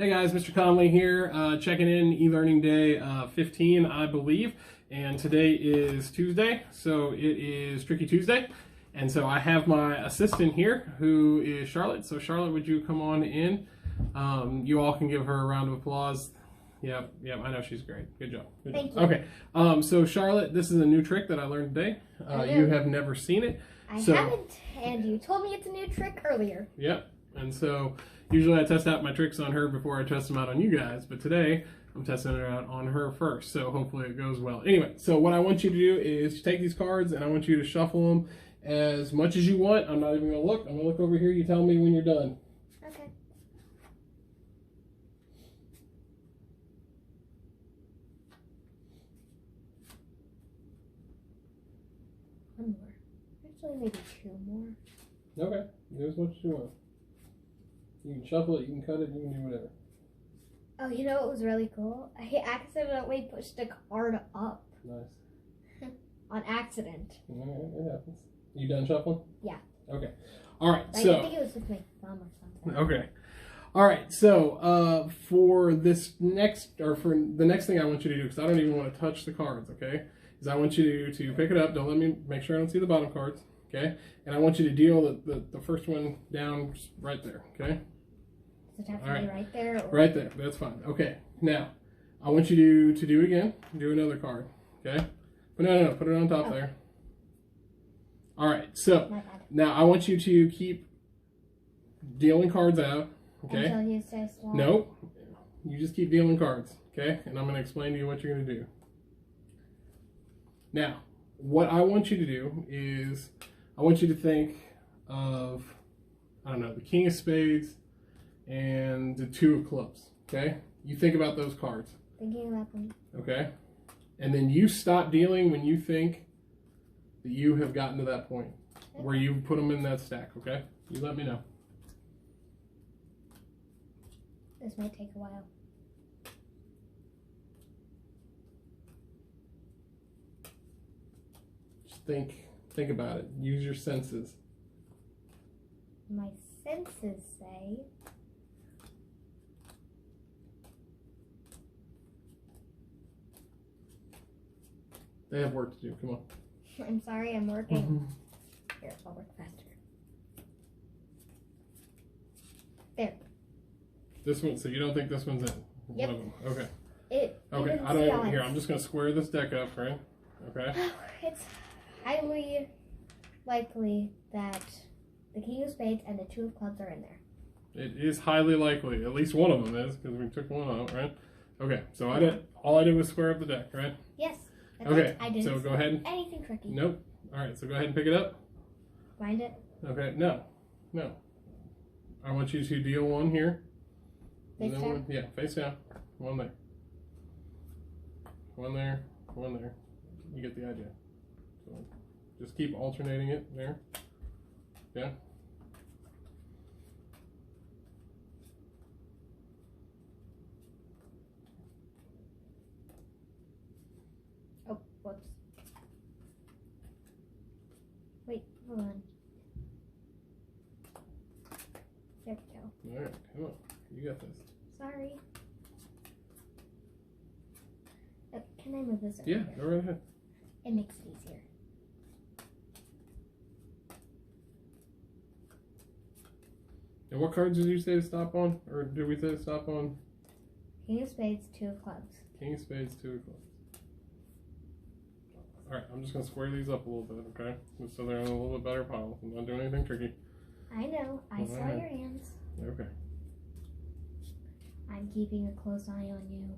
Hey guys, Mr. Conley here, checking in, e-learning day 15, I believe, and today is Tuesday, so it is Tricky Tuesday, and so I have my assistant here, who is Charlotte. So Charlotte, would you come on in? You all can give her a round of applause. Yep, I know she's great. Good job. Thank you. Okay, so Charlotte, this is a new trick that I learned today. You have never seen it. I haven't, and you told me it's a new trick earlier. Yep, and so usually I test out my tricks on her before I test them out on you guys, but today I'm testing it out on her first, so hopefully it goes well. Anyway, so what I want you to do is take these cards and I want you to shuffle them as much as you want. I'm not even going to look. I'm going to look over here. You tell me when you're done. Okay. One more. Actually, maybe two more. Okay, do as much as you want. You can shuffle it, you can cut it, you can do whatever. Oh, you know what was really cool? I accidentally pushed a card up. Nice. On accident. It happens. You done shuffling? Yeah. Okay. All right. Like, so I think it was with my thumb or something. Okay. All right. So for this next, or for the next thing I want you to do, because I don't even want to touch the cards, okay, is I want you to pick it up. Don't let me make sure I don't see the bottom cards, okay? And I want you to deal the first one down right there, okay? Does it have to be right there? Or? Right there. That's fine. Okay. Now, I want you to do it again. Do another card, okay? But no. Put it on top there. All right. So now I want you to keep dealing cards out, okay? Until you say stop. Nope. You just keep dealing cards, okay? And I'm going to explain to you what you're going to do. Now, what I want you to do is I want you to think of, I don't know, the King of Spades and the Two of Clubs, okay? You think about those cards. Thinking about them. Okay? And then you stop dealing when you think that you have gotten to that point where you put them in that stack, okay? You let me know. This might take a while. Just think about it. Use your senses. My senses say... They have work to do. Come on. I'm sorry, I'm working. Here, I'll work faster. There. This one, so you don't think this one's in? Yep. One of them. Okay. Okay, I don't even, here, I'm just going to square this deck up, right? Okay. It's highly likely that the King of Spades and the Two of Clubs are in there. It is highly likely. At least one of them is, because we took one out, right? Okay, so all I did was square up the deck, right? Yes. Okay, I didn't so go ahead. Anything tricky. Nope. All right, so go ahead and pick it up. Find it. Okay, no. I want you to deal one here. Face down? Yeah, face down. One there. One there. One there. You get the idea. So just keep alternating it there. Yeah. Oh, whoops. Wait, hold on. There we go. All right, come on. You got this. Sorry. Can I move this over Yeah, here? go right ahead. It makes it easier. And what cards did you say to stop on? Or did we say to stop on? King of Spades, Two of Clubs. King of Spades, Two of Clubs. Alright, I'm just going to square these up a little bit, okay? Just so they're in a little bit better pile. I'm not doing anything tricky. I know. I saw your hands. Okay. I'm keeping a close eye on you.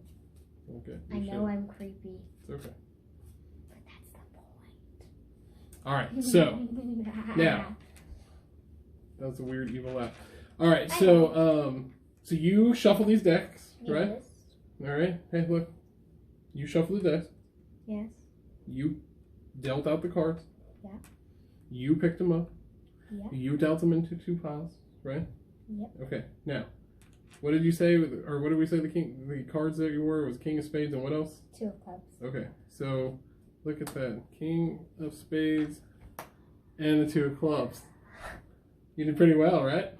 Okay. I know I'm creepy. It's okay. But that's the point. Alright, so, now. That was a weird evil laugh. Alright, so, so you shuffle these decks, right? Yes. Alright, hey, look. You shuffle the decks. Yes. You dealt out the cards. Yeah. You picked them up. Yeah. You dealt them into two piles, right? Yep. Okay. Now, what did you say, or what did we say the cards that you were was King of Spades and what else? Two of Clubs. Okay. So, look at that. King of Spades and the Two of Clubs. You did pretty well, right?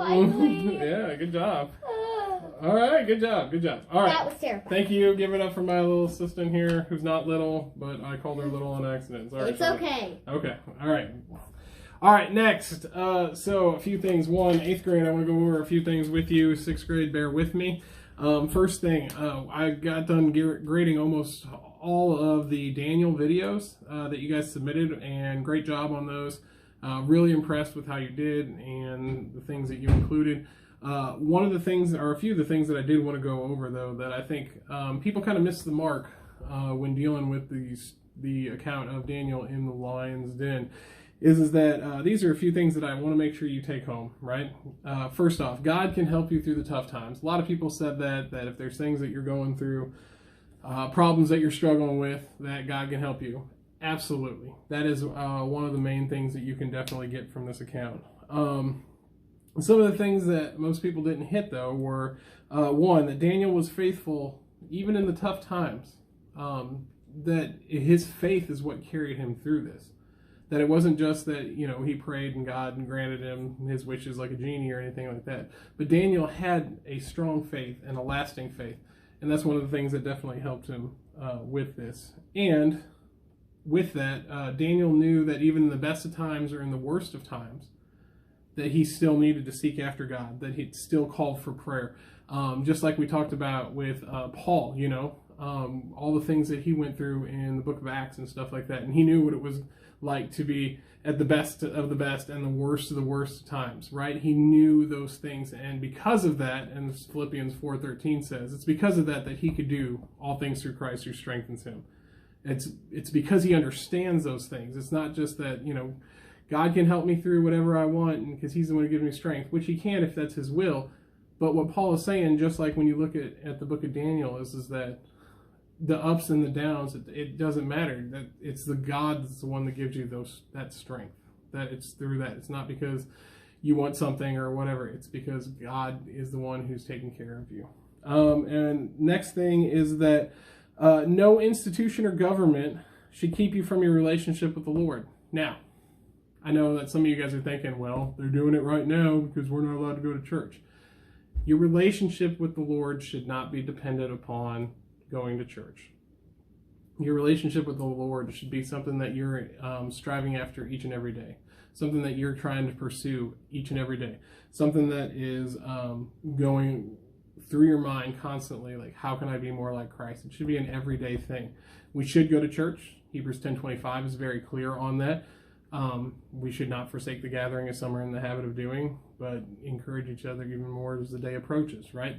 Likely. Yeah, good job. All right, good job. All right. That was terrifying. Thank you. Give it up for my little assistant here, who's not little, but I called her little on accident. Sorry. It's okay. Okay. All right. All right, next. So a few things. One, 8th grade, I want to go over a few things with you. 6th grade, bear with me. First thing, I got done grading almost all of the Daniel videos that you guys submitted, and great job on those. Really impressed with how you did and the things that you included. One of the things, or a few of the things that I did want to go over, though, that I think people kind of miss the mark when dealing with the account of Daniel in the lion's den, is that these are a few things that I want to make sure you take home, right? First off, God can help you through the tough times. A lot of people said that if there's things that you're going through, problems that you're struggling with, that God can help you. Absolutely. That is one of the main things that you can definitely get from this account. Some of the things that most people didn't hit, though, were, one, that Daniel was faithful even in the tough times, that his faith is what carried him through this. That it wasn't just that, he prayed and God granted him his wishes like a genie or anything like that. But Daniel had a strong faith and a lasting faith. And that's one of the things that definitely helped him with this. And with that, Daniel knew that even in the best of times or in the worst of times, that he still needed to seek after God, that he still called for prayer. Just like we talked about with Paul, all the things that he went through in the book of Acts and stuff like that. And he knew what it was like to be at the best of the best and the worst of the worst times, right? He knew those things, and because of that, and Philippians 4:13 says, it's because of that he could do all things through Christ who strengthens him. It's because he understands those things. It's not just that, God can help me through whatever I want, and because he's the one who gives me strength, which he can if that's his will. But what Paul is saying, just like when you look at the book of Daniel, is that the ups and the downs, it doesn't matter. That it's the God that's the one that gives you that strength. That it's through that. It's not because you want something or whatever. It's because God is the one who's taking care of you. And next thing is that no institution or government should keep you from your relationship with the Lord. Now, I know that some of you guys are thinking, well, they're doing it right now because we're not allowed to go to church. Your relationship with the Lord should not be dependent upon going to church. Your relationship with the Lord should be something that you're striving after each and every day, something that you're trying to pursue each and every day, something that is going through your mind constantly, like, how can I be more like Christ? It should be an everyday thing. We should go to church. Hebrews 10:25 is very clear on that. We should not forsake the gathering as some are in the habit of doing, but encourage each other even more as the day approaches, right?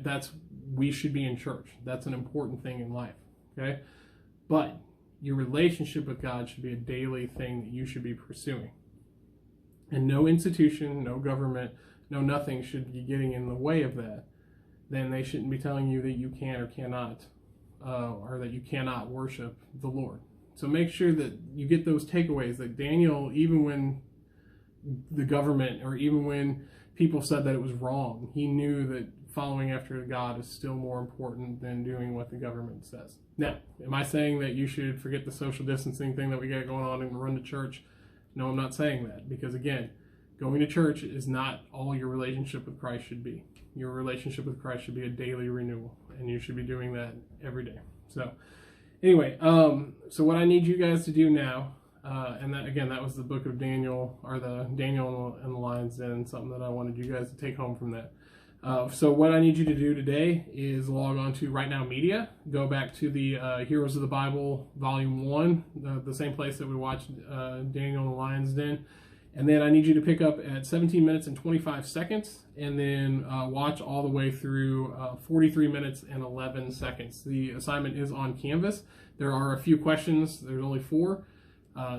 We should be in church. That's an important thing in life, okay? But your relationship with God should be a daily thing that you should be pursuing. And no institution, no government, no nothing should be getting in the way of that. Then they shouldn't be telling you that you can or cannot, or that you cannot worship the Lord. So make sure that you get those takeaways. That Daniel, even when the government or even when people said that it was wrong, he knew that following after God is still more important than doing what the government says. Now, am I saying that you should forget the social distancing thing that we got going on and run to church? No, I'm not saying that, because again, going to church is not all your relationship with Christ should be. Your relationship with Christ should be a daily renewal, and you should be doing that every day. So anyway, so what I need you guys to do now, and that was the book of Daniel, or the Daniel and the Lion's Den, something that I wanted you guys to take home from that. So what I need you to do today is log on to Right Now Media, go back to the Heroes of the Bible Volume 1, the same place that we watched Daniel and the Lion's Den. And then I need you to pick up at 17 minutes and 25 seconds, and then watch all the way through 43 minutes and 11 seconds. The assignment is on Canvas. There are a few questions. There's only 4.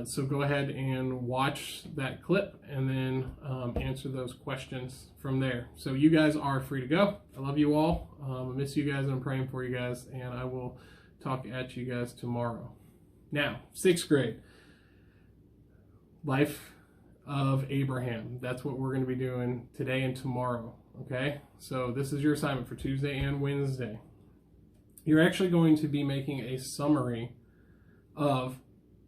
So go ahead and watch that clip and then answer those questions from there. So you guys are free to go. I love you all. I miss you guys, and I'm praying for you guys, and I will talk at you guys tomorrow. Now, 6th grade. Life of Abraham. That's what we're going to be doing today and tomorrow, okay? So this is your assignment for Tuesday and Wednesday. You're actually going to be making a summary of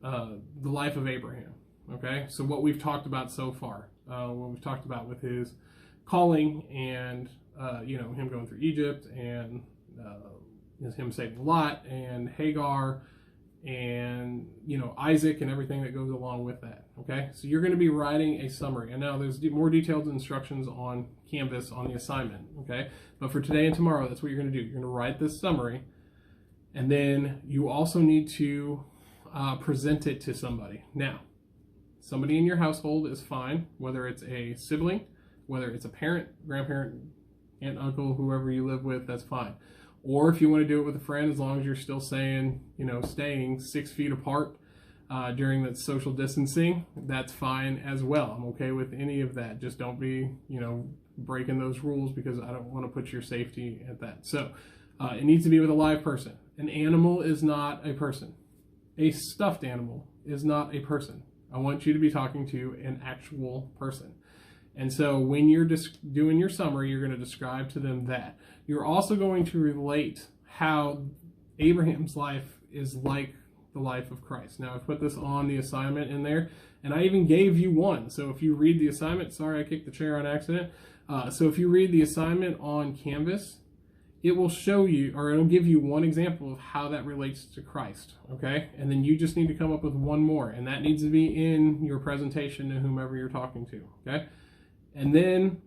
the life of Abraham, okay? So what we've talked about so far, what we've talked about with his calling and him going through Egypt and him saving Lot and Hagar and Isaac and everything that goes along with that. Okay, so you're going to be writing a summary, and now there's more detailed instructions on Canvas on the assignment. Okay, but for today and tomorrow, that's what you're going to do. You're going to write this summary, and then you also need to present it to somebody. Now, somebody in your household is fine, whether it's a sibling, whether it's a parent, grandparent, aunt, uncle, whoever you live with, that's fine. Or if you want to do it with a friend, as long as you're still staying 6 feet apart during that social distancing, that's fine as well. I'm okay with any of that. Just don't be, breaking those rules, because I don't want to put your safety at that. So it needs to be with a live person. An animal is not a person. A stuffed animal is not a person. I want you to be talking to an actual person. And so when you're doing your summary, you're going to describe to them that. You're also going to relate how Abraham's life is like the life of Christ. Now, I've put this on the assignment in there, and I even gave you one. So if you read the assignment, sorry, I kicked the chair on accident. So if you read the assignment on Canvas, it will show you, or it'll give you one example of how that relates to Christ, okay? And then you just need to come up with one more, and that needs to be in your presentation to whomever you're talking to, okay? And then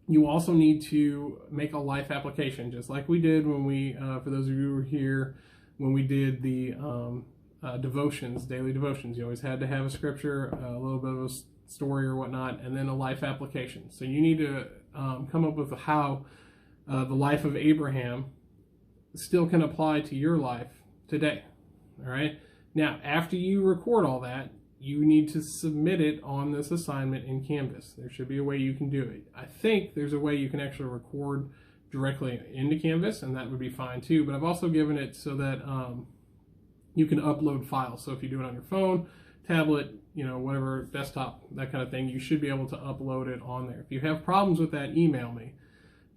you also need to make a life application, just like we did when we, for those of you who were here, when we did the devotions, daily devotions. You always had to have a scripture, a little bit of a story or whatnot, and then a life application. So you need to come up with how the life of Abraham still can apply to your life today, all right? Now, after you record all that, you need to submit it on this assignment in Canvas. There should be a way you can do it. I think there's a way you can actually record directly into Canvas, and that would be fine too, but I've also given it so that you can upload files. So if you do it on your phone, tablet, whatever, desktop, that kind of thing, you should be able to upload it on there. If you have problems with that, email me.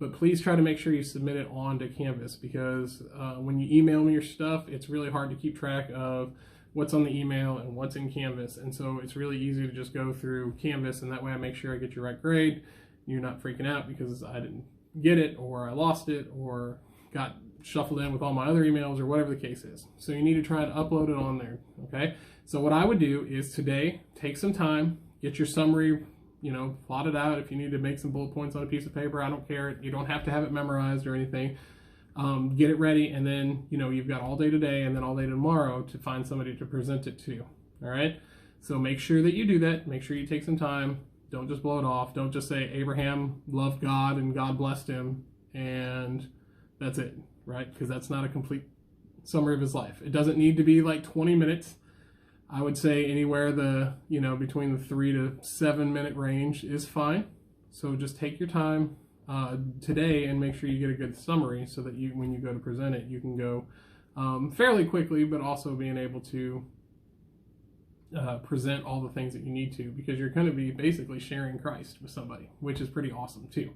But please try to make sure you submit it onto Canvas, because when you email me your stuff, it's really hard to keep track of what's on the email and what's in Canvas. And so it's really easy to just go through Canvas, and that way I make sure I get your right grade. You're not freaking out because I didn't get it, or I lost it, or got shuffled in with all my other emails, or whatever the case is. So you need to try to upload it on there, okay? So what I would do is today, take some time, get your summary, plot it out. If you need to make some bullet points on a piece of paper, I don't care. You don't have to have it memorized or anything. Get it ready, and then, you've got all day today and then all day tomorrow to find somebody to present it to, all right? So make sure that you do that. Make sure you take some time. Don't just blow it off. Don't just say Abraham loved God and God blessed him, and that's it, right? Because that's not a complete summary of his life. It doesn't need to be like 20 minutes. I would say anywhere between the 3 to 7 minute range is fine. So just take your time today and make sure you get a good summary, so that when you go to present it, you can go fairly quickly, but also being able to present all the things that you need to, because you're going to be basically sharing Christ with somebody, which is pretty awesome too.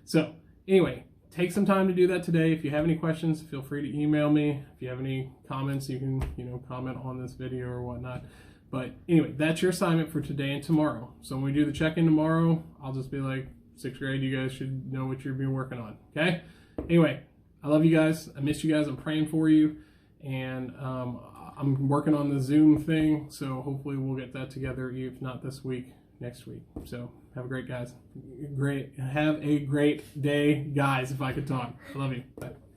So anyway, take some time to do that today. If you have any questions, feel free to email me. If you have any comments, you can, comment on this video or whatnot. But anyway, that's your assignment for today and tomorrow. So when we do the check-in tomorrow, I'll just be like, 6th grade, you guys should know what you've been working on, okay? Anyway, I love you guys. I miss you guys. I'm praying for you. And I'm working on the Zoom thing, so hopefully we'll get that together, if not this week, next week. So have a great, guys. Have a great day, guys, if I could talk. I love you. Bye.